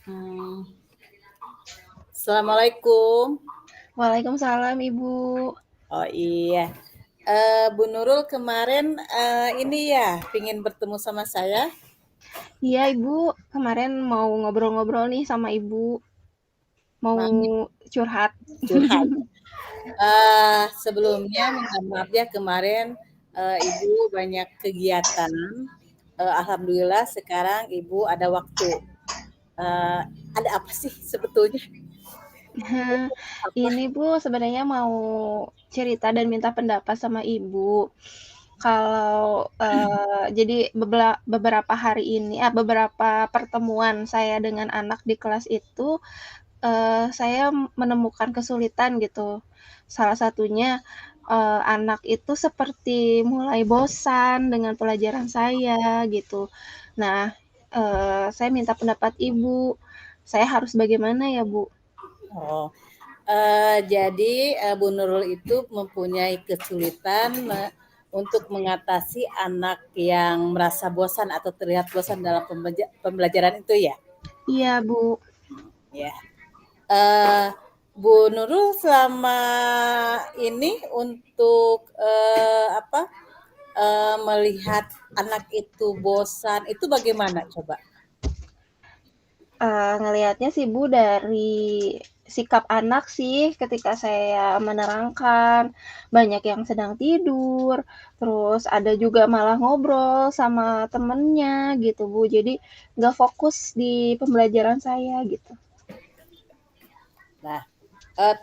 Hmm. Assalamualaikum. Waalaikumsalam Ibu. Oh iya, Bu Nurul kemarin ini ya, pingin bertemu sama saya. Iya Ibu, kemarin mau ngobrol-ngobrol nih sama Ibu, mau Mau curhat. curhat. Sebelumnya minta maaf ya kemarin Ibu banyak kegiatan. Alhamdulillah sekarang Ibu ada waktu. Eh, ada apa sih sebetulnya? Apa? Ini Bu sebenarnya mau cerita dan minta pendapat sama Ibu. Kalau jadi beberapa hari ini, beberapa pertemuan saya dengan anak di kelas itu, saya menemukan kesulitan gitu. Salah satunya, anak itu seperti mulai bosan dengan pelajaran saya gitu. Nah, saya minta pendapat Ibu, saya harus bagaimana ya, Bu? Oh, jadi Bu Nurul itu mempunyai kesulitan untuk mengatasi anak yang merasa bosan atau terlihat bosan dalam pembelajaran itu ya? Iya, Bu. Ya. Eh, Bu Nurul selama ini untuk apa melihat anak itu bosan itu bagaimana coba? Ngelihatnya sih Bu dari sikap anak sih ketika saya menerangkan, banyak yang sedang tidur, terus ada juga malah ngobrol sama temennya gitu Bu, jadi nggak fokus di pembelajaran saya gitu. Nah,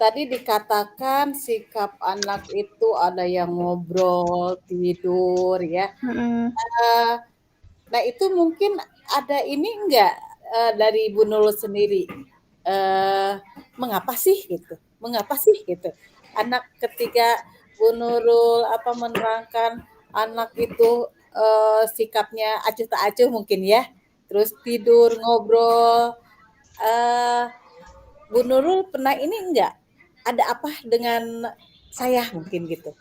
tadi dikatakan sikap anak itu ada yang ngobrol, tidur ya. Mhm. Eee, nah itu mungkin ada ini enggak, dari Bu Nurul sendiri, eee, mengapa sih gitu mengapa sih gitu, anak ketika Bu Nurul, menerangkan anak itu, sikapnya acuh tak acuh mungkin ya, terus tidur, ngobrol, eee, Bu Nurul pernah ini enggak, ada apa dengan saya mungkin gitu?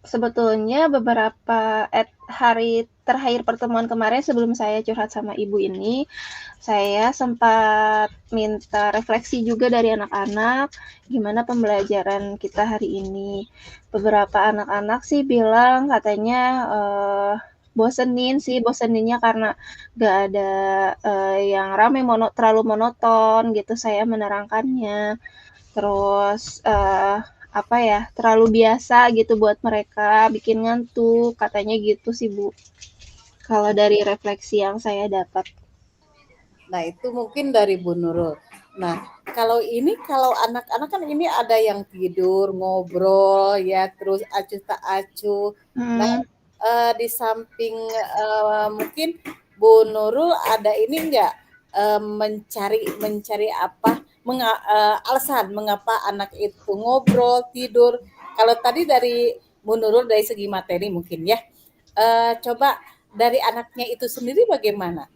Sebetulnya beberapa hari terakhir pertemuan kemarin sebelum saya curhat sama Ibu ini, saya sempat minta refleksi juga dari anak-anak, gimana pembelajaran kita hari ini. Beberapa anak-anak sih bilang katanya, bosenin sih, boseninnya karena nggak ada, yang rame terlalu monoton gitu saya menerangkannya. Terus, apa ya, terlalu biasa gitu buat mereka, bikin ngantuk, katanya gitu sih, Bu, kalau dari refleksi yang saya dapat. Nah, itu mungkin dari Bu Nurul. Nah, kalau anak-anak kan ini ada yang tidur, ngobrol ya, terus acuh tak acuh. Nah, Mhm. di samping mungkin Bu Nurul ada ini enggak mencari mencari apa alasan mengapa anak itu ngobrol, tidur. Kalau tadi dari Bu Nurul dari segi materi mungkin ya. Coba dari anaknya itu sendiri bagaimana?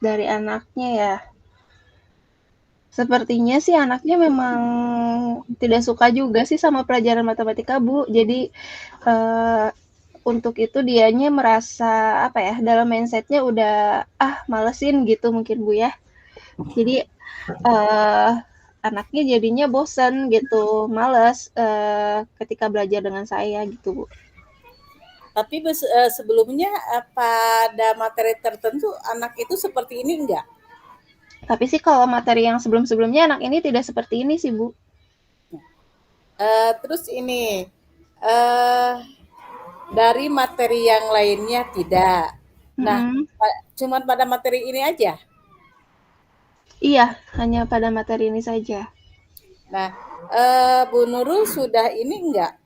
Dari anaknya ya, sepertinya sih anaknya memang tidak suka juga sih sama pelajaran matematika, Bu. Jadi, eee, untuk itu dianya merasa, apa ya, dalam mindset-nya udah, "Ah, malesin," gitu mungkin, Bu, ya. Jadi, eee, anaknya jadinya bosen gitu, males, ketika belajar dengan saya gitu, Bu. Tapi sebelumnya pada materi tertentu anak itu seperti ini enggak? Tapi sih kalau materi yang sebelum-sebelumnya anak ini tidak seperti ini sih, Bu. Terus ini eh, dari materi yang lainnya tidak. Nah, Mhm. cuman pada materi ini aja. Iya, hanya pada materi ini saja. Nah, Bu Nurul sudah ini enggak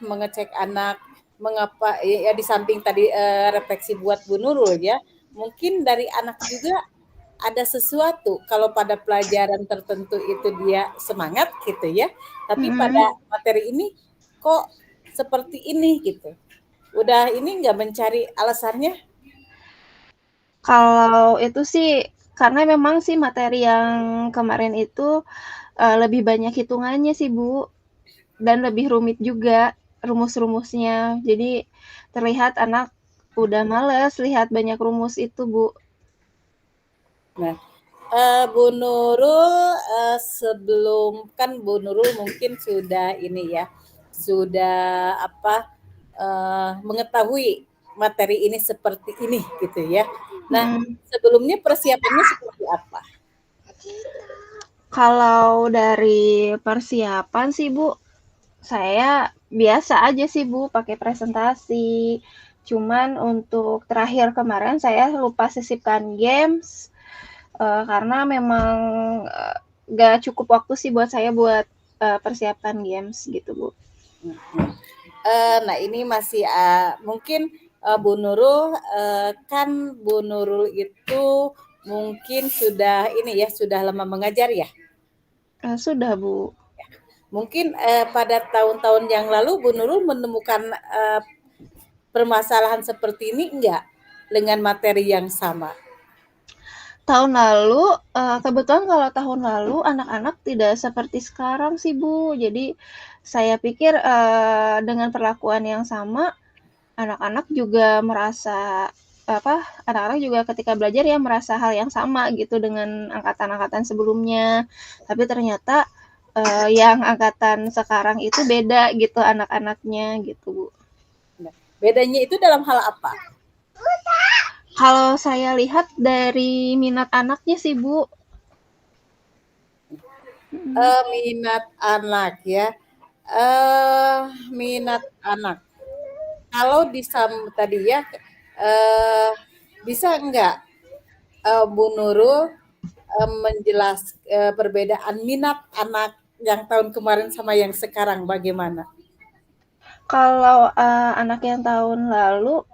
mengecek anak mengapa ya di samping tadi refleksi buat Bu Nurul ya. Mungkin dari anak juga ada sesuatu kalau pada pelajaran tertentu itu dia semangat gitu ya, tapi pada Mhm. materi ini kok seperti ini gitu. Udah ini nggak mencari alasannya? Kalau itu sih karena memang sih materi yang kemarin itu, lebih banyak hitungannya sih, Bu, dan lebih rumit juga rumus-rumusnya. Jadi terlihat anak udah males lihat banyak rumus itu, Bu. Nah, Bu Nurul, sebelum kan Bu Nurul mungkin sudah ini ya, sudah mengetahui materi ini seperti ini gitu ya. Nah, sebelumnya persiapannya seperti apa? Kalau dari persiapan sih, Bu, saya biasa aja sih, Bu, pakai presentasi. Cuman untuk terakhir kemarin saya lupa sisipkan games, karena memang, nggak cukup waktu sih buat saya buat, persiapan games gitu, Bu. Nah ini masih mungkin Bu Nurul, kan Bu Nurul itu mungkin sudah ini ya, sudah lama mengajar ya? Sudah, Bu. Mungkin pada tahun-tahun yang lalu Bu Nurul menemukan permasalahan seperti ini enggak dengan materi yang sama? Tahun lalu, kebetulan kalau tahun lalu anak-anak tidak seperti sekarang sih, Bu. Jadi saya pikir, dengan perlakuan yang sama, anak-anak juga merasa anak-anak juga ketika belajar ya merasa hal yang sama gitu dengan angkatan-angkatan sebelumnya. Tapi ternyata, yang angkatan sekarang itu beda gitu anak-anaknya gitu, Bu. Bedanya itu dalam hal apa? Kalau saya lihat dari minat anaknya sih, Bu. Minat anak ya. Minat anak. Kalau tadi ya, bisa enggak Bu Nurul perbedaan minat anak yang tahun kemarin sama yang sekarang bagaimana? Kalau, anak yang tahun lalu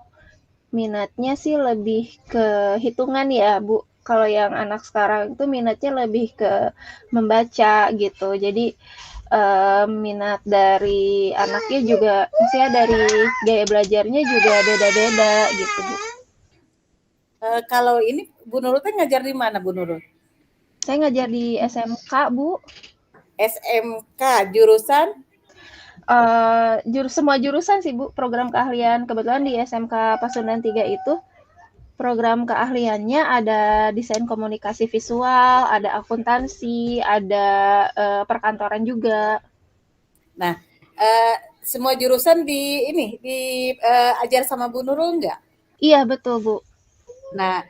minatnya sih lebih ke hitungan ya, Bu. Kalau yang anak sekarang itu minatnya lebih ke membaca gitu. Jadi, minat dari anaknya juga maksudnya dari gaya belajarnya juga beda-beda gitu, Bu. Kalau ini Bu Nurul teh ngajar di mana Bu Nurul? Saya ngajar di SMK, Bu. SMK jurusan? Semua jurusan sih, Bu, program keahlian. Kebetulan di SMK Pasundan 3 itu program keahliannya ada desain komunikasi visual, ada akuntansi, ada perkantoran juga. Nah, semua jurusan diajar sama Bu Nurul enggak? Iya betul, Bu. Nah,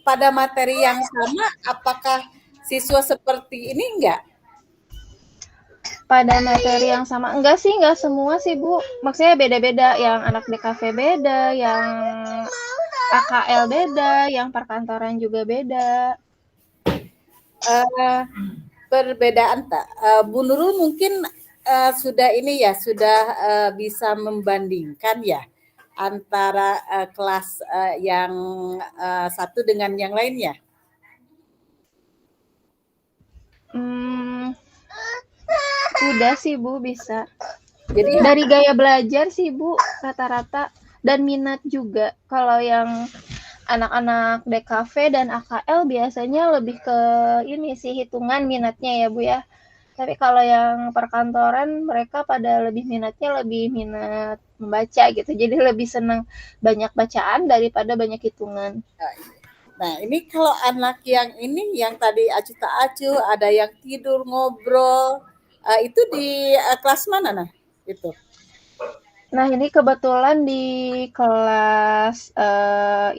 pada materi yang sama, apakah siswa seperti ini enggak? Pada materi yang sama, enggak sih, enggak semua sih, Bu. Maksudnya beda-beda, yang anak DKV beda, yang AKL beda, yang perkantoran juga beda. Perbedaan tak? Bu Nurul mungkin sudah ini ya, sudah bisa membandingkan ya antara kelas yang satu dengan yang lainnya. Udah sih, Bu, bisa. Jadi Dari gaya belajar sih, Bu, rata-rata. Dan minat juga. Kalau yang anak-anak DKV dan AKL biasanya lebih ke ini sih, hitungan minatnya ya, Bu ya. Tapi kalau yang perkantoran mereka pada lebih minat membaca gitu. Jadi lebih senang banyak bacaan daripada banyak hitungan. nah ini kalau anak yang ini yang tadi acuh tak acuh, ada yang tidur ngobrol, itu di kelas mana nah itu? Nah, ini kebetulan di kelas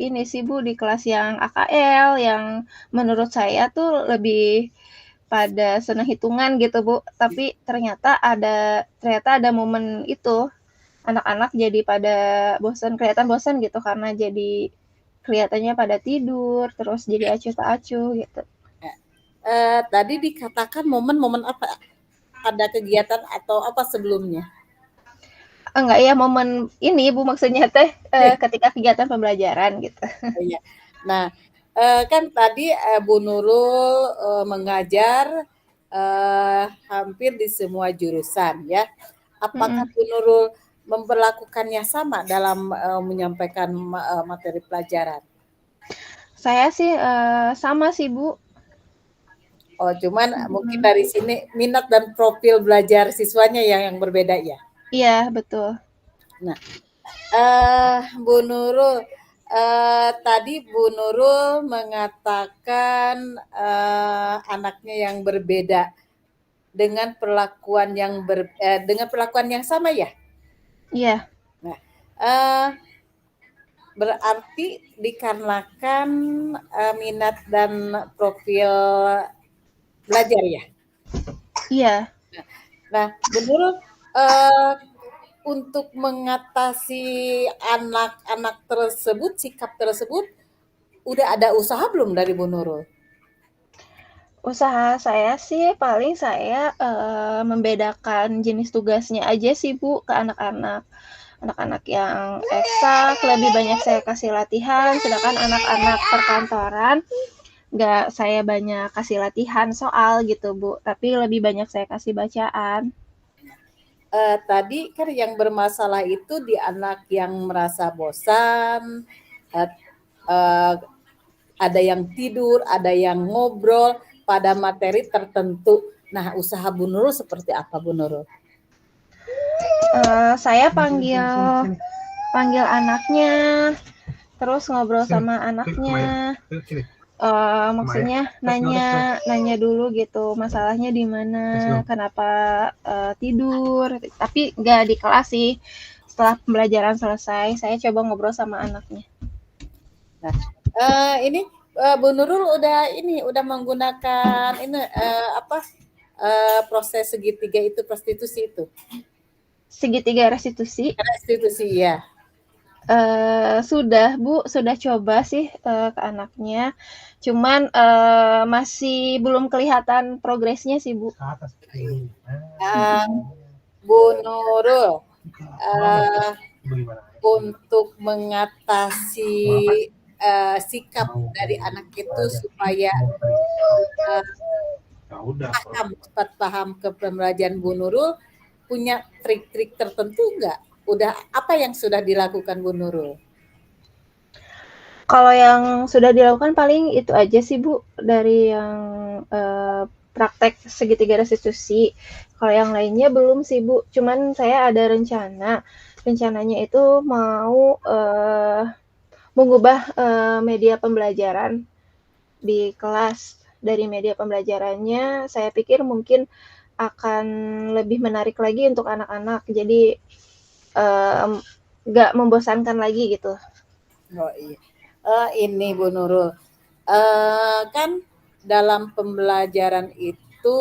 ini sih Bu, di kelas yang AKL yang menurut saya tuh lebih pada senang hitungan gitu Bu. Tapi ternyata ada momen itu anak-anak jadi pada kelihatan bosan gitu karena jadi kelihatannya pada tidur, terus jadi acuh tak acuh gitu. Tadi dikatakan momen-momen apa? Ada kegiatan atau apa sebelumnya? Enggak ya momen ini Bu maksudnya teh ketika kegiatan pembelajaran gitu. Iya. Nah, kan tadi Bu Nurul mengajar hampir di semua jurusan ya. Apakah Bu Nurul memperlakukannya sama dalam menyampaikan materi pelajaran? Saya sih sama sih Bu. Oh, cuman mungkin dari sini minat dan profil belajar siswanya yang berbeda ya. Iya, betul. Nah, Bu Nurul, tadi Bu Nurul mengatakan, anaknya yang berbeda dengan perlakuan yang sama ya? Iya. Nah, eee, berarti dikarenakan, minat dan profil belajar ya? Iya. Nah, Bu Nurul, eee, untuk mengatasi anak-anak tersebut, sikap tersebut, udah ada usaha belum dari Bu Nurul? Usaha saya sih paling saya, membedakan jenis tugasnya aja sih, Bu, ke anak-anak. Anak-anak yang eksak lebih banyak saya kasih latihan, sedangkan anak-anak perkantoran nggak saya banyak kasih latihan soal gitu, Bu, tapi lebih banyak saya kasih bacaan. Tadi kan yang bermasalah itu di anak yang merasa bosan, eee eee, ada yang tidur, ada yang ngobrol pada materi tertentu. Nah, usaha Bu Nurul seperti apa Bu Nurul? Saya panggil panggil anaknya, terus ngobrol sama anaknya. Maksudnya nanya nanya dulu gitu masalahnya di mana, kenapa tidur, tapi nggak di kelas sih. Setelah pembelajaran selesai, saya coba ngobrol sama anaknya. Nah, ini Bu Nurul udah menggunakan proses segitiga itu prostitusi itu. Segitiga restitusi. Restitusi ya. Sudah Bu, sudah coba sih ke anaknya. Cuman masih belum kelihatan progresnya sih Bu. Uh, Bu Nurul, uh, untuk mengatasi sikap dari anak itu supaya cepat paham ke pembelajaran Bu Nurul, punya trik-trik tertentu nggak? Udah apa yang sudah dilakukan Bu Nurul? Kalau yang sudah dilakukan paling itu aja sih Bu, dari yang praktek segitiga restitusi. Kalau yang lainnya belum sih Bu, cuman saya ada rencana. Rencananya itu mau mengubah media pembelajaran di kelas. Dari media pembelajarannya, saya pikir mungkin akan lebih menarik lagi untuk anak-anak. Jadi nggak membosankan lagi gitu. Oh iya. Ini Bu Nurul, kan dalam pembelajaran itu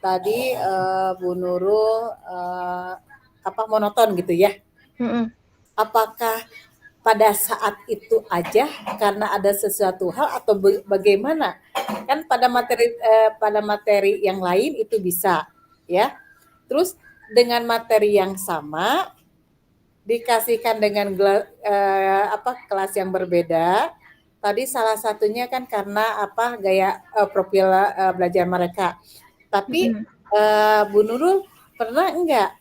tadi Bu Nurul monoton gitu ya? Mm-mm. Apakah pada saat itu aja karena ada sesuatu hal atau bagaimana? Kan pada materi yang lain itu bisa ya. Terus dengan materi yang sama dikasihkan dengan kelas yang berbeda. Tadi salah satunya kan karena gaya profil belajar mereka. Tapi Mm-mm. Bu Nurul pernah enggak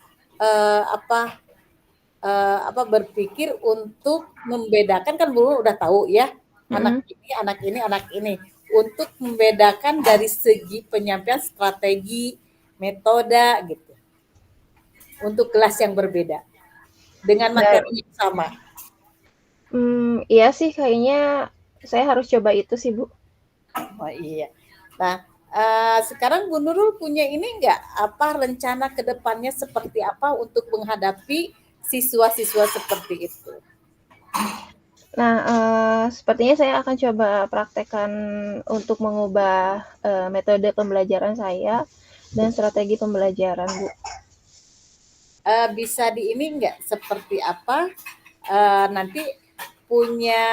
berpikir untuk membedakan, kan Bu Nurul udah tahu ya Mm-mm. anak ini untuk membedakan dari segi penyampaian strategi, metode gitu untuk kelas yang berbeda dengan Dan materi yang sama. iya sih kayaknya saya harus coba itu sih Bu. Oh iya. Nah, sekarang Bu Nurul punya ini enggak rencana ke depannya seperti apa untuk menghadapi siswa-siswa seperti itu? Nah, sepertinya saya akan coba praktekkan untuk mengubah metode pembelajaran saya dan strategi pembelajaran Bu. Bisa di ini enggak seperti apa? Nanti punya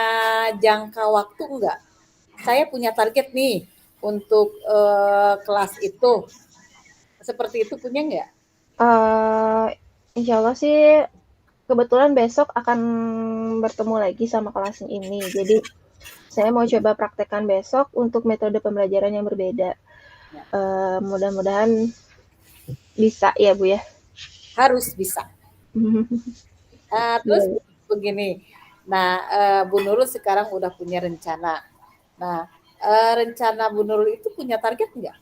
jangka waktu enggak? Saya punya target nih untuk kelas itu. Seperti itu punya enggak? Uh, Insya Allah sih kebetulan besok akan bertemu lagi sama kelas ini. Jadi saya mau coba praktekkan besok untuk metode pembelajaran yang berbeda. Mudah-mudahan bisa ya Bu ya. Harus bisa. Terus Iya. begini, nah Bu Nurul sekarang udah punya rencana. Nah, rencana Bu Nurul itu punya target nggak?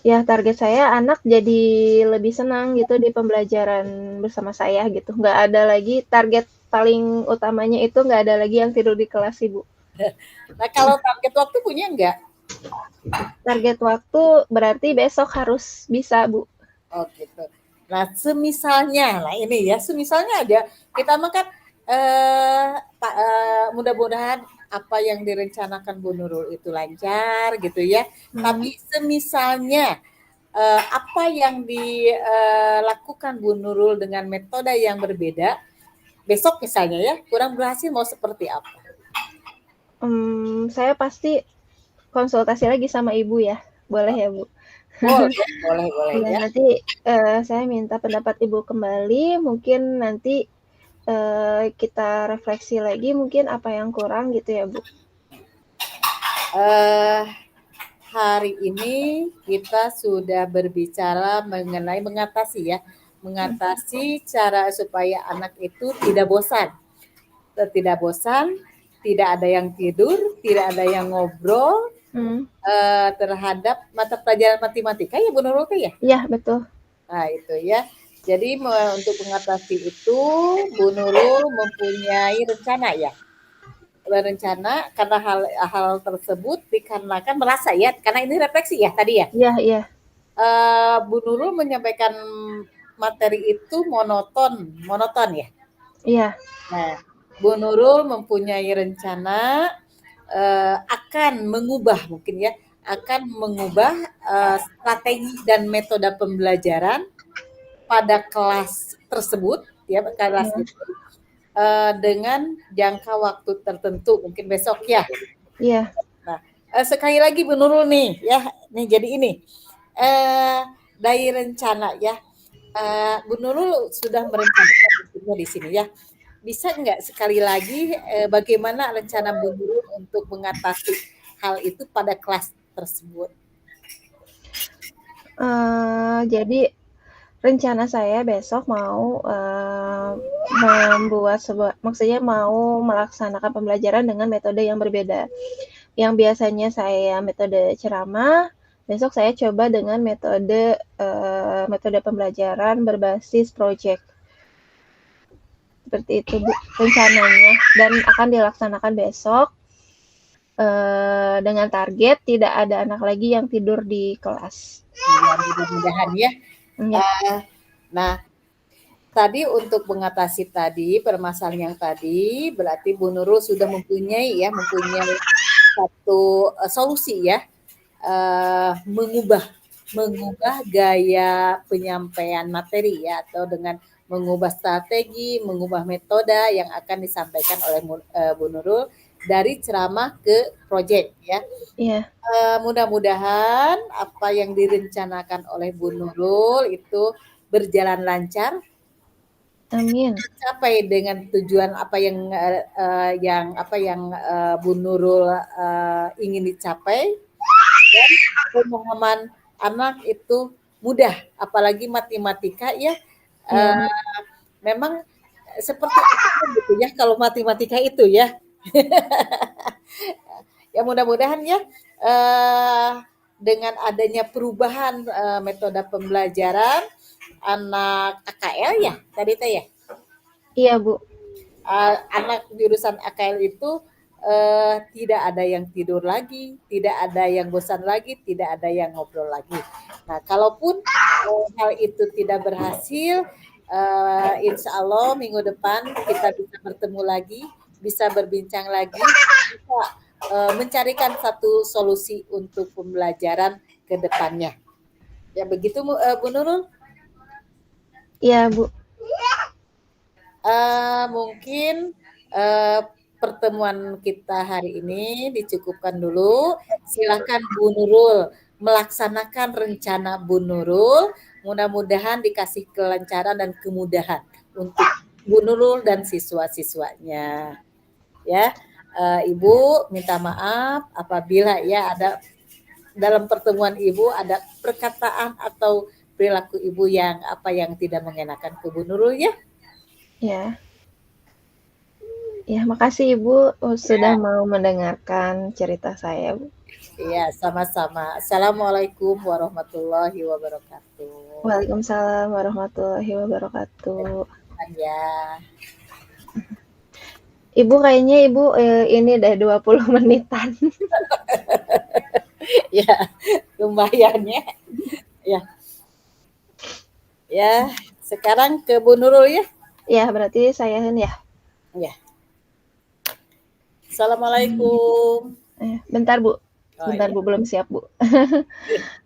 Ya, target saya anak jadi lebih senang gitu di pembelajaran bersama saya gitu. Nggak ada lagi target paling utamanya itu nggak ada lagi yang tidur di kelas sih, Bu. Nah, kalau target waktu punya nggak? Target waktu berarti besok harus bisa, Bu. Oh gitu. Nah, semisalnya, nah ini ya, semisalnya ada kita makan mudah-mudahan apa yang direncanakan Bu Nurul itu lancar gitu ya. Hmm. Tapi semisalnya apa yang dilakukan Bu Nurul dengan metode yang berbeda, besok misalnya ya, kurang berhasil mau seperti apa? Saya pasti konsultasi lagi sama ibu ya. Boleh ya, Bu? Boleh, boleh, boleh Ya, ya. nanti saya minta pendapat ibu kembali. Mungkin nanti kita refleksi lagi mungkin apa yang kurang gitu ya, Bu. Eh, Hari ini kita sudah berbicara mengenai mengatasi cara supaya anak itu tidak bosan, tidak ada yang tidur, tidak ada yang ngobrol terhadap mata pelajaran matematika ya Bu Nurul ya. Iya, betul. Nah itu ya. Jadi untuk mengatasi itu Bu Nurul mempunyai rencana ya. Berencana karena hal tersebut dikarenakan merasa ya, karena ini refleksi ya tadi ya. Iya, iya. Bu Nurul menyampaikan materi itu monoton ya. Iya. Nah, Bu Nurul mempunyai rencana akan mengubah mungkin ya, akan mengubah strategi dan metode pembelajaran pada kelas tersebut ya, kelas Iya. itu dengan jangka waktu tertentu mungkin besok ya. Iya. Nah, sekali lagi Bu Nurul nih ya, nih jadi ini dari rencana ya, Bu Nurul sudah merencanakan di sini ya. Bisa nggak sekali lagi bagaimana rencana Bu Nurul untuk mengatasi hal itu pada kelas tersebut? Jadi rencana saya besok mau membuat maksudnya mau melaksanakan pembelajaran dengan metode yang berbeda. Yang biasanya saya metode ceramah, besok saya coba dengan metode pembelajaran berbasis project. Seperti itu, Bu, rencananya, dan akan dilaksanakan besok dengan target tidak ada anak lagi yang tidur di kelas. Ya, mudah-mudahan ya. Ya. Nah, tadi untuk mengatasi tadi permasalahan yang tadi, berarti Bu Nurul sudah mempunyai satu solusi ya, mengubah gaya penyampaian materi ya, atau dengan mengubah strategi, mengubah metode yang akan disampaikan oleh Bu Nurul dari ceramah ke proyek ya. Iya. Mudah-mudahan apa yang direncanakan oleh Bu Nurul itu berjalan lancar, Amin. sampai dengan tujuan apa yang Bu Nurul ingin dicapai, dan pemahaman anak itu mudah, apalagi matematika ya. Iya. Memang seperti itu gitu ya kalau matematika itu ya. Ya mudah-mudahan ya dengan adanya perubahan metode pembelajaran anak AKL ya tadi teh ya. Iya, Bu. Anak jurusan AKL itu tidak ada yang tidur lagi, tidak ada yang bosan lagi, tidak ada yang ngobrol lagi. Nah, kalaupun hal itu tidak berhasil, insya Allah minggu depan kita bisa bertemu lagi, bisa berbincang lagi, bisa mencarikan satu solusi untuk pembelajaran ke depannya. Ya begitu Bu Nurul. Iya, Bu. Mungkin pertemuan kita hari ini dicukupkan dulu. Silakan Bu Nurul melaksanakan rencana Bu Nurul. Mudah-mudahan dikasih kelancaran dan kemudahan untuk Bu Nurul dan siswa-siswanya. Ya, Ibu minta maaf apabila ya ada dalam pertemuan Ibu ada perkataan atau perilaku Ibu yang tidak mengenakan ke Bu Nurul ya. Ya. Ya, makasih Ibu sudah Ya, mau mendengarkan cerita saya, Bu. iya, sama-sama. Assalamualaikum warahmatullahi wabarakatuh. Waalaikumsalam warahmatullahi wabarakatuh. Ya, Ibu kayaknya Ibu ini deh 20 menitan. ya, lumayan ya. Ya, ya. Sekarang ke Bu Nurul ya. Ya, berarti saya ya. Ya. Assalamualaikum. Bentar Bu. Oh Bentar iya. Bu, belum siap Bu.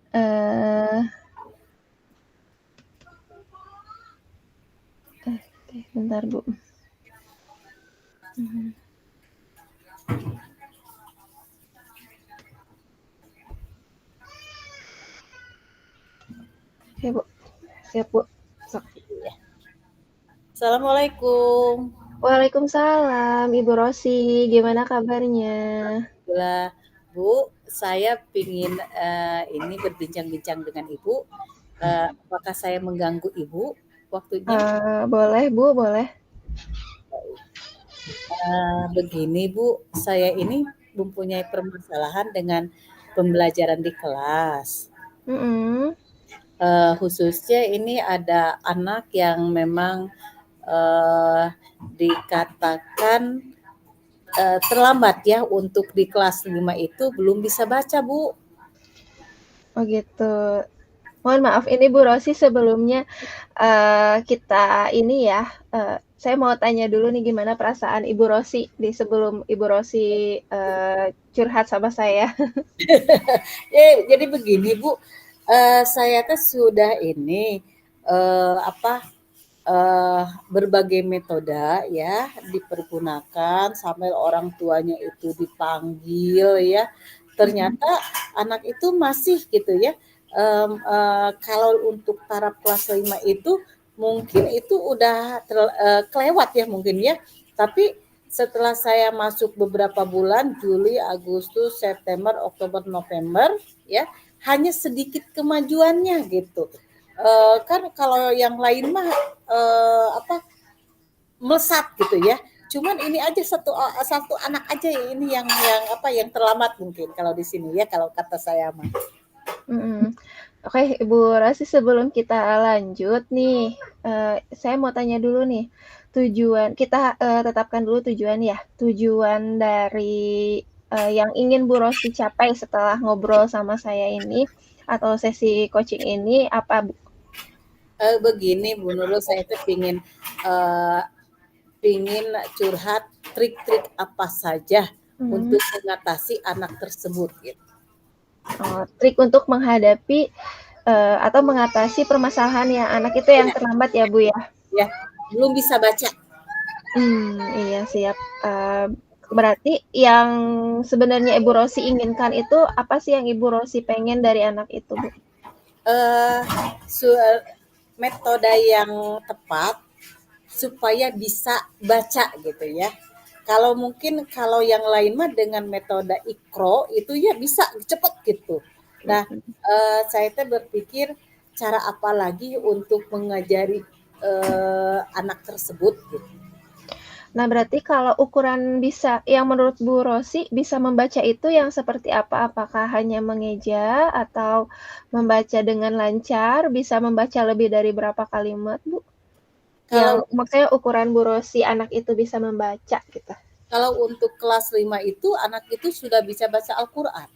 Eh, bentar Bu. Oke Bu, siap Bu. Sok. Assalamualaikum. Waalaikumsalam Ibu Rosi, gimana kabarnya? Alhamdulillah, Bu, saya ingin ini berbincang-bincang dengan Ibu. Apakah saya mengganggu Ibu waktunya? Boleh Bu, boleh. Begini Bu, saya ini mempunyai permasalahan dengan pembelajaran di kelas. Mm-mm. Khususnya ini ada anak yang memang eh, dikatakan terlambat ya untuk di kelas 5 itu belum bisa baca Bu. Oh gitu. Mohon maaf ini Bu Rosi sebelumnya kita ini ya, saya mau tanya dulu nih gimana perasaan Ibu Rosi di sebelum Ibu Rosi curhat sama saya. Jadi begini Bu, saya tuh sudah ini apa berbagai metode ya dipergunakan sampai orang tuanya itu dipanggil ya. Ternyata anak itu masih gitu ya. Kalau untuk taraf kelas 5 itu mungkin itu udah kelewat ya mungkin ya. Tapi setelah saya masuk beberapa bulan Juli, Agustus, September, Oktober, November ya hanya sedikit kemajuannya gitu. Kan kalau yang lain mah apa melesat gitu ya. Cuman ini aja satu anak aja ini yang apa yang terlambat mungkin kalau di sini ya kalau kata saya mah. Mm-mm. Oke, Ibu Rosi sebelum kita lanjut nih, saya mau tanya dulu nih, tujuan kita tetapkan dulu tujuan ya, tujuan dari yang ingin Bu Rosi capai setelah ngobrol sama saya ini atau sesi coaching ini apa Bu? Begini Bu Nurul saya tuh eh, pingin curhat trik-trik apa saja Hmm. untuk mengatasi anak tersebut gitu. Trik untuk menghadapi atau mengatasi permasalahan yang anak itu yang Ya, terlambat ya Bu ya? ya belum bisa baca. Iya siap. Berarti yang sebenarnya Ibu Rosi inginkan itu apa sih yang Ibu Rosi pengen dari anak itu, Bu? Eh, Metode yang tepat supaya bisa baca gitu ya. Kalau mungkin kalau yang lain mah dengan metode ikro itu ya bisa cepet gitu. Nah, saya tuh berpikir cara apa lagi untuk mengajari anak tersebut gitu. Nah, berarti kalau ukuran bisa yang menurut Bu Rosi bisa membaca itu yang seperti apa? Apakah hanya mengeja atau membaca dengan lancar, bisa membaca lebih dari berapa kalimat, Bu? Yang Kalau maksudnya ukuran Bu Rosi anak itu bisa membaca gitu. kalau untuk kelas 5 itu anak itu sudah bisa baca Al-Qur'an.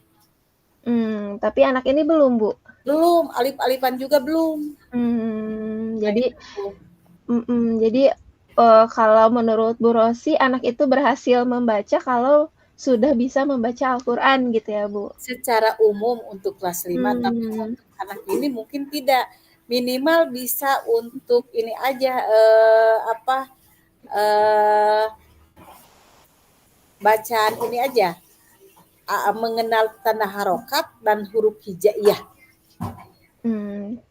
Tapi anak ini belum, Bu. Belum, alif-alifan juga belum. Nah, Jadi itu. Jadi, kalau menurut Bu Rosi, anak itu berhasil membaca kalau sudah bisa membaca Al-Qur'an gitu ya, Bu? Secara umum untuk kelas 5, tapi Mmm, untuk anak ini mungkin tidak. Minimal bisa untuk ini aja, apa, eee, bacaan ini aja, mengenal tanda harokat dan huruf hijaiyah. mmm.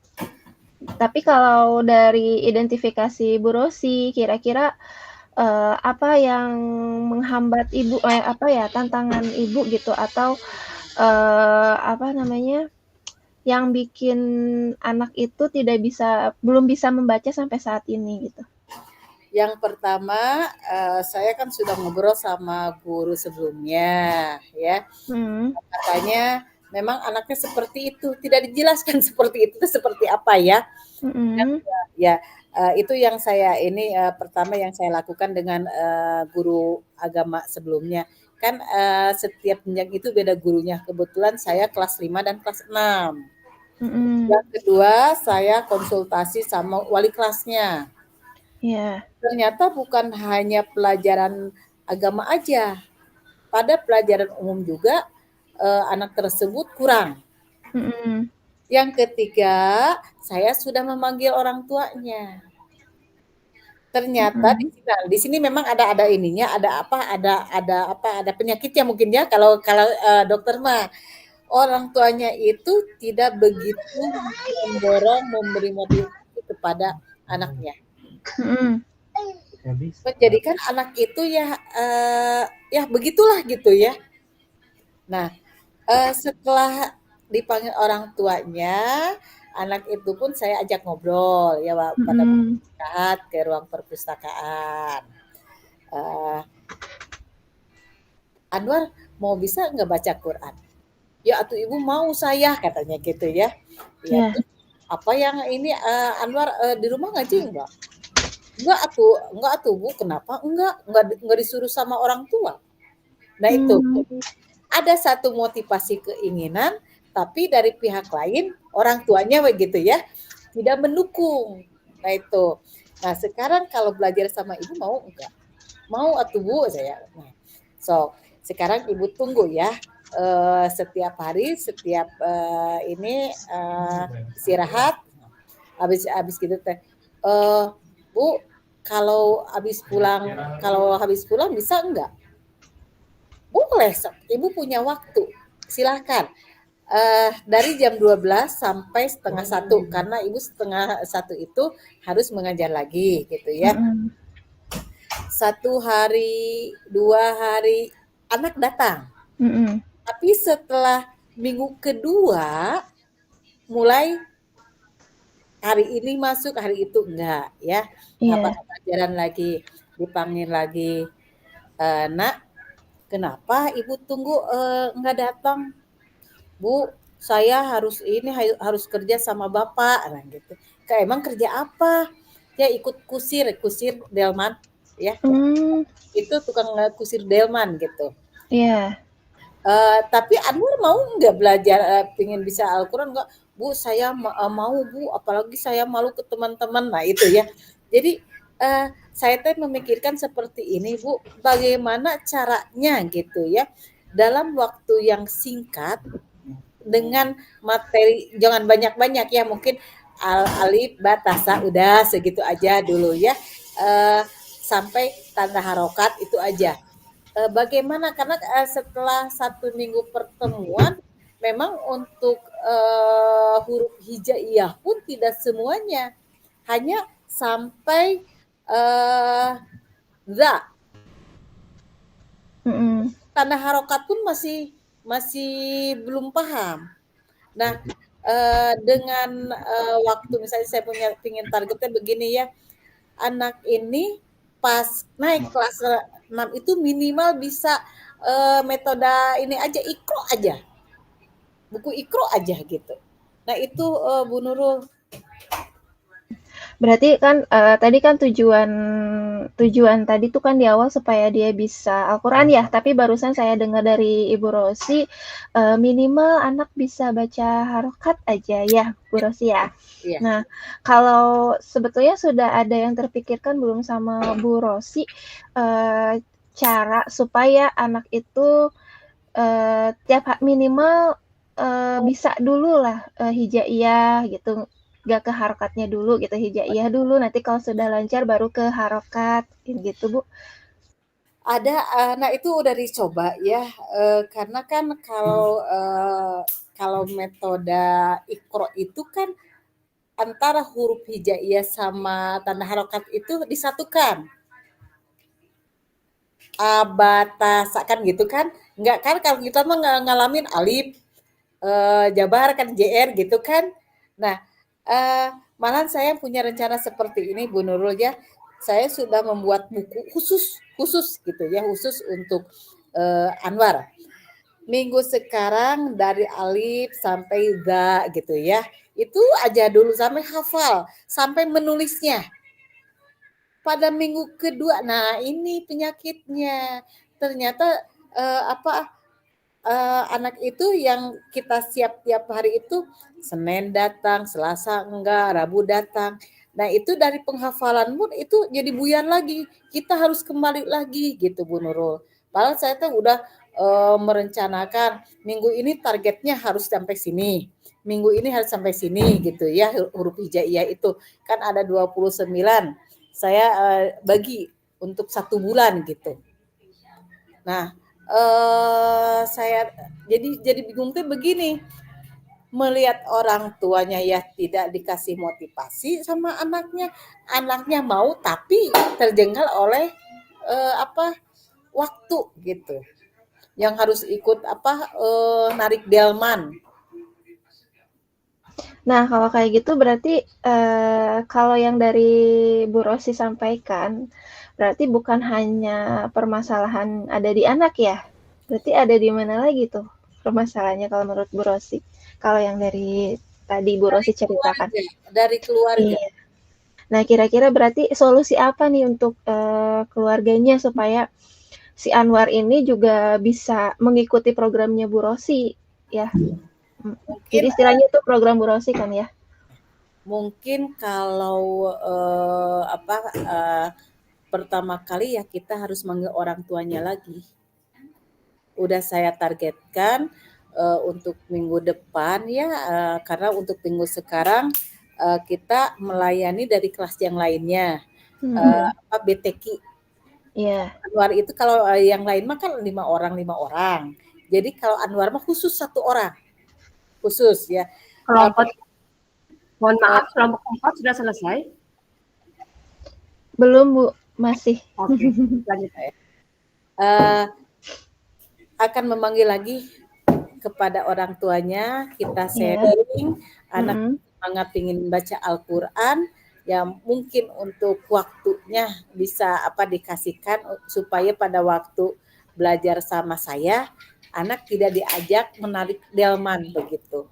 Tapi kalau dari identifikasi Bu Rosi, kira-kira, apa yang menghambat Ibu apa ya, tantangan Ibu gitu atau, apa namanya, yang bikin anak itu belum bisa membaca sampai saat ini gitu? Yang pertama, saya kan sudah ngobrol sama guru sebelumnya, ya. Mhm. Katanya memang anaknya seperti itu, tidak dijelaskan seperti itu seperti apa ya. Mhm. Ya, itu yang saya ini, pertama yang saya lakukan dengan, guru agama sebelumnya. Kan, setiap jenjang itu beda gurunya, kebetulan saya kelas 5 dan kelas 6. Mhm. Yang kedua, saya konsultasi sama wali kelasnya. Iya. Ternyata bukan hanya pelajaran agama aja, pada pelajaran umum juga, anak tersebut kurang. Mhm. Yang ketiga, saya sudah memanggil orang tuanya. Ternyata Mhm. di sini memang ada ininya, ada penyakitnya mungkin ya kalau kalau, dokter mah. Orang tuanya itu tidak begitu mendorong, memberi motivasi kepada anaknya. Mhm. Menjadikan anak itu ya, ya begitulah gitu ya. Nah, setelah dipanggil orang tuanya, anak itu pun saya ajak ngobrol ya pada Mhm. saat ke ruang perpustakaan. Eee, "Anwar mau bisa nggak baca Quran?" "Ya atuh Ibu mau saya," katanya gitu ya. "Ya Iya. terus apa yang ini, Anwar, di rumah ngaji enggak?" Enggak atuh Bu." "Kenapa enggak? Enggak disuruh sama orang tua?" Nah itu. Mmm. Ada satu motivasi keinginan, tapi dari pihak lain, orang tuanya begitu ya, tidak mendukung. Nah itu. Nah sekarang kalau belajar sama ibu mau enggak? Mau atuh Bu, saya. Nah, sekarang ibu tunggu ya, setiap hari, setiap ini istirahat, habis gitu teh, Bu, kalau habis pulang bisa enggak? Boleh, ibu punya waktu, silahkan. Dari jam 12 sampai setengah satu, karena ibu setengah satu itu harus mengajar lagi gitu ya. Mhm. Satu hari, 2 hari, anak datang. Mhm. Tapi setelah minggu kedua, mulai hari ini masuk, hari itu enggak ya. Nggak Iya. pakai pelajaran lagi, dipanggil lagi, "Nak, kenapa ibu tunggu enggak datang?" "Bu, saya harus ini, harus kerja sama bapak," nah gitu. "Kak, emang kerja apa?" "Ya ikut kusir, kusir delman," ya. Mmm. Itu tukang kusir delman gitu. Iya. Tapi Anwar mau nggak belajar, pengen bisa Al-Quran nggak? "Bu, saya mau Bu, apalagi saya malu ke teman-teman." Nah itu ya. Jadi saya teh memikirkan seperti ini Bu, bagaimana caranya gitu ya, dalam waktu yang singkat dengan materi jangan banyak-banyak ya, mungkin alif, ba, ta, sa, udah segitu aja dulu ya. Sampai tanda harokat itu aja. Bagaimana karena setelah 1 minggu pertemuan memang untuk huruf hijaiyah pun tidak semuanya, hanya sampai za. Mhm. Tanda harokat pun masih masih belum paham. Nah, dengan, waktu misalnya saya pingin targetnya begini ya, anak ini pas naik kelas 6 itu minimal bisa, metode ini aja, Iqra aja, buku Iqra aja gitu. Nah itu, Bu Nurul. Berarti kan, tadi kan tujuan tujuan tadi tuh kan di awal supaya dia bisa Al-Quran ya, tapi barusan saya dengar dari Ibu Rosi, minimal anak bisa baca harokat aja ya, Bu Rosi ya? Iya. Nah, kalau sebetulnya sudah ada yang terpikirkan belum sama Bu Rosi, cara supaya anak itu, minimal, bisa dululah, hijaiyah gitu, nggak ke harokatnya dulu gitu, hijaiyah dulu, nanti kalau sudah lancar baru ke harokat, gitu, Bu. Ada, nah itu udah dicoba ya, karena kan kalau metode Iqra itu kan antara huruf hijaiyah sama tanda harokat itu disatukan. Abatasa kan gitu kan? Enggak kan kalau kita mah ngalamin alif, jabar kan JR gitu kan. Nah, malahan saya punya rencana seperti ini Bu Nurul ya. saya sudah membuat buku khusus gitu ya, khusus untuk Anwar. Minggu sekarang dari alif sampai za gitu ya. Itu aja dulu sampai hafal, sampai menulisnya. Pada minggu kedua, nah ini penyakitnya. Ternyata anak itu yang kita siap tiap hari itu Senin datang, Selasa enggak, Rabu datang. Nah itu dari penghafalan pun itu jadi buyar lagi. Kita harus kembali lagi gitu Bu Nurul. Padahal saya tuh udah merencanakan minggu ini targetnya harus sampai sini. Minggu ini harus sampai sini gitu ya, huruf hijaiyah itu. Kan ada 29. Saya bagi untuk 1 bulan gitu. Nah, saya jadi bingung tuh begini, melihat orang tuanya ya tidak dikasih motivasi sama anaknya mau tapi terjengkel oleh waktu gitu. Yang harus ikut narik delman. Nah, kalau kayak gitu berarti kalau yang dari Bu Rosi sampaikan, berarti bukan hanya permasalahan ada di anak ya? Berarti ada di mana lagi tuh permasalahannya kalau menurut Bu Rosi? Kalau yang dari tadi Bu Rosi ceritakan. Dari keluarga. Iya. Nah, kira-kira berarti solusi apa nih untuk keluarganya supaya si Anwar ini juga bisa mengikuti programnya Bu Rosi ya? Mungkin Jadi istilahnya itu program Bu Rosi kan ya? mungkin kalau pertama kali ya kita harus manggil orang tuanya lagi. Udah saya targetkan untuk minggu depan ya, karena untuk minggu sekarang kita melayani dari kelas yang lainnya, BTQ. Iya. Anwar itu kalau yang lain mah kan 5 orang. Jadi kalau Anwar mah khusus 1 orang, khusus ya. Kelompok, mohon maaf, kelompok 4 sudah selesai? Belum Bu, masih. Oke, lanjut. Akan memanggil lagi kepada orang tuanya, kita sharing, anak semangat ingin baca Al-Quran, ya mungkin untuk waktunya bisa dikasihkan supaya pada waktu belajar sama saya, anak tidak diajak menarik delman begitu.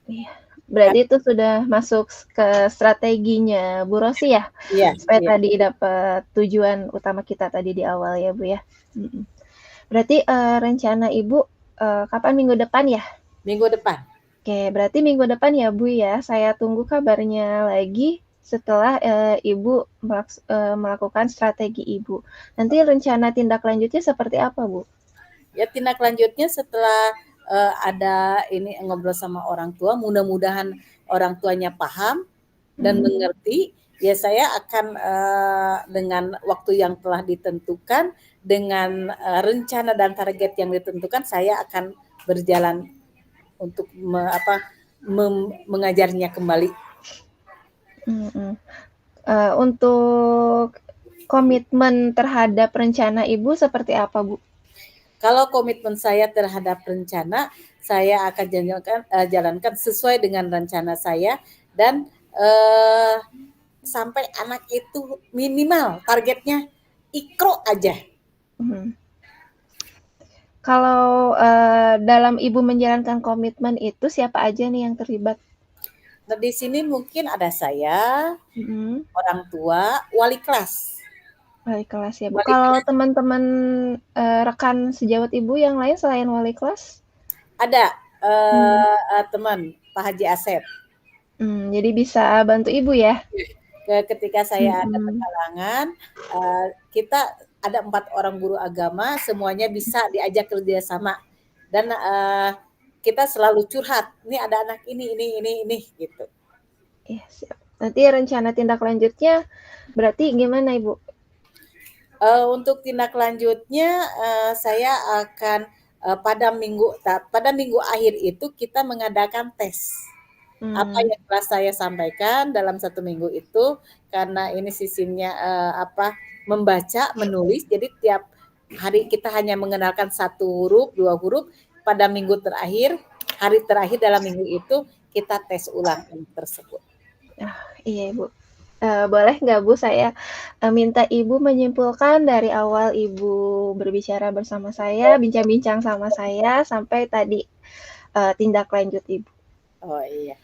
Iya. Berarti itu sudah masuk ke strateginya Bu Rosi ya? Iya. Supaya tadi dapat tujuan utama kita tadi di awal ya Bu ya? Berarti rencana Ibu kapan minggu depan ya? Minggu depan. Oke, berarti minggu depan ya Bu ya, saya tunggu kabarnya lagi setelah Ibu melakukan strategi Ibu. Nanti rencana tindak lanjutnya seperti apa Bu? Ya tindak lanjutnya setelah ada ini ngobrol sama orang tua, mudah-mudahan orang tuanya paham dan mengerti, ya saya akan dengan waktu yang telah ditentukan, dengan rencana dan target yang ditentukan, saya akan berjalan untuk mengajarnya kembali. Untuk komitmen terhadap rencana Ibu seperti apa Bu? Kalau komitmen saya terhadap rencana, saya akan jalankan sesuai dengan rencana saya dan sampai anak itu minimal targetnya Iqro aja. Kalau dalam Ibu menjalankan komitmen itu siapa aja nih yang terlibat? Nah, di sini mungkin ada saya, orang tua, wali kelas. Wali kelas ya Bu. Kalau teman-teman rekan sejawat Ibu yang lain selain wali kelas? Ada teman Pak Haji Asep. Jadi bisa bantu Ibu ya? Ketika saya ada penghalangan, kita ada 4 orang guru agama, semuanya bisa diajak kerjasama. Dan kita selalu curhat, ini ada anak ini gitu. Iya, siap. Nanti rencana tindak lanjutnya berarti gimana Ibu? Untuk tindak lanjutnya saya akan pada minggu akhir itu kita mengadakan tes. Apa yang telah saya sampaikan dalam 1 minggu itu, karena ini sistemnya membaca, menulis, jadi tiap hari kita hanya mengenalkan 1 huruf, 2 huruf, pada minggu terakhir, hari terakhir dalam minggu itu kita tes ulang tersebut. Iya Ibu. Boleh nggak Bu saya minta Ibu menyimpulkan dari awal Ibu berbicara bersama saya, bincang-bincang sama saya, sampai tadi tindak lanjut Ibu. Oh iya.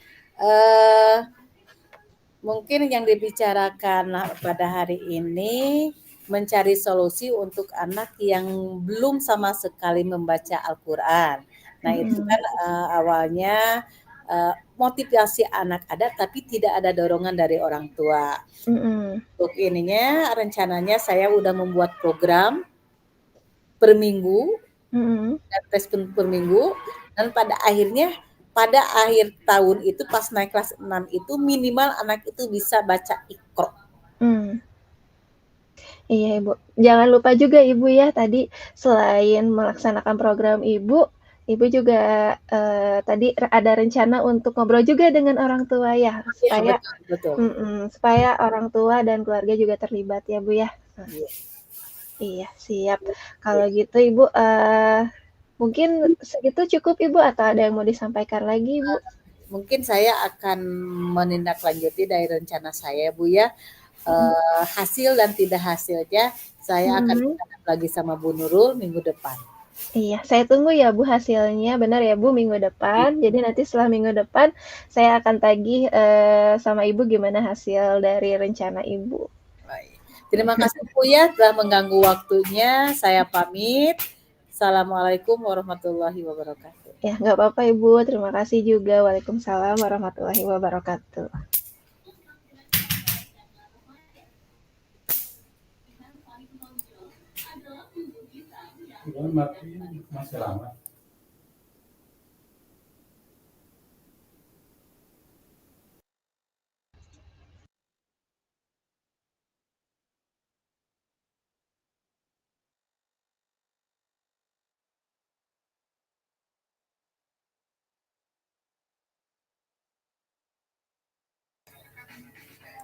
Mungkin yang dibicarakan pada hari ini mencari solusi untuk anak yang belum sama sekali membaca Al-Quran. Nah itu kan awalnya motivasi anak ada tapi tidak ada dorongan dari orang tua. Untuk ininya rencananya saya udah membuat program per minggu, dan tes per minggu, dan pada akhir tahun itu pas naik kelas 6 itu minimal anak itu bisa baca Iqra. Iya Ibu, jangan lupa juga Ibu ya tadi selain melaksanakan program Ibu juga tadi ada rencana untuk ngobrol juga dengan orang tua ya, Iya, supaya betul. supaya orang tua dan keluarga juga terlibat ya Bu ya. Iya. Iya siap. Kalau gitu Ibu mungkin segitu cukup Ibu atau ada yang mau disampaikan lagi Bu? Mungkin saya akan menindaklanjuti dari rencana saya Bu ya. Hasil dan tidak hasilnya saya akan bertanya lagi sama Bu Nurul minggu depan. Iya, saya tunggu ya Bu hasilnya, benar ya Bu minggu depan. Jadi nanti setelah minggu depan saya akan tagih sama Ibu gimana hasil dari rencana Ibu. Baik. Terima kasih Bu ya telah mengganggu waktunya. Saya pamit. Assalamualaikum warahmatullahi wabarakatuh. Ya, nggak apa-apa Ibu. Terima kasih juga. Waalaikumsalam warahmatullahi wabarakatuh. Masih lama.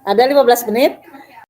Ada 15 menit?